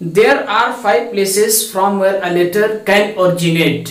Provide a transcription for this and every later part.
there are 5 places from where a letter can originate،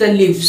the lips،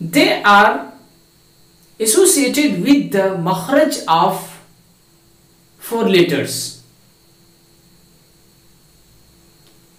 they are associated with the makhraj of 4 letters،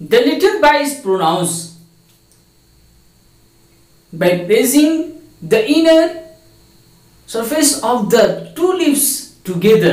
The letter ba is pronounced by pressing the inner surface of the 2 lips together،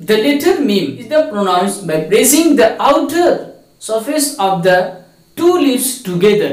the letter mim is pronounced by pressing the outer surface of the 2 lips together،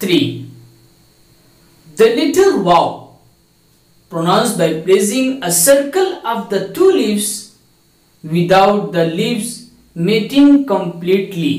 3، the letter wow pronounced by pressing a circle of the 2 lips without the lips meeting completely،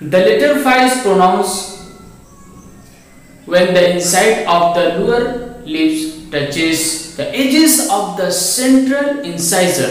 the letter phi is pronounced when the inside of the lower lips touches the edges of the central incisor،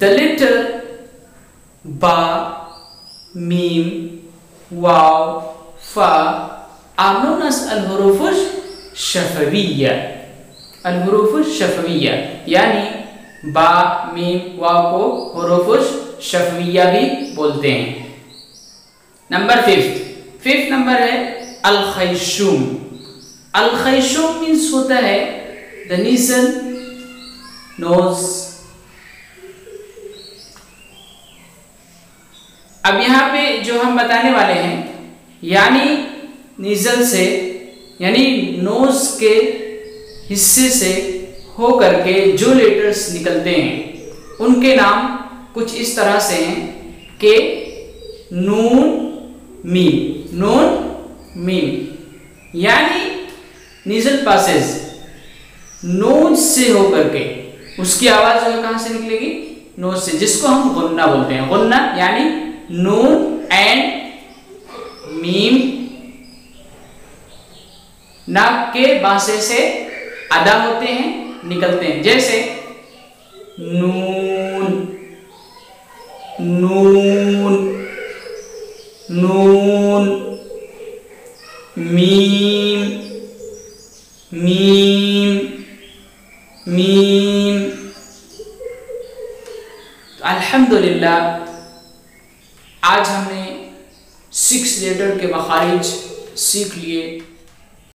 The letter ba, mim, waw, fa are known as al-huruf ash-shafawiyya. al-huruf ash-shafawiyya यानी बा, meme, वाव को हुरूफ शफविया भी बोलते हैं। Number fifth number है अल-खैशूम। अल-खैशूम means होता है the nasal knows. अब यहाँ पे जो हम बताने वाले हैं यानी नेज़ल से यानी नोज के हिस्से से हो करके जो लेटर्स निकलते हैं उनके नाम कुछ इस तरह से हैं कि नून मीम यानी नेज़ल पासेज नोज से हो करके उसकी आवाज जो है कहां से निकलेगी? नोज से, जिसको हम गुन्ना बोलते हैं। गुन्ना यानी नून एंड मीम नाक के बासे से अदा होते हैं, निकलते हैं। जैसे नून नून नून, मीम मीम मीम। अल्हम्दुलिल्लाह आज हमने 6 लेटर के मखारिज सीख लिए।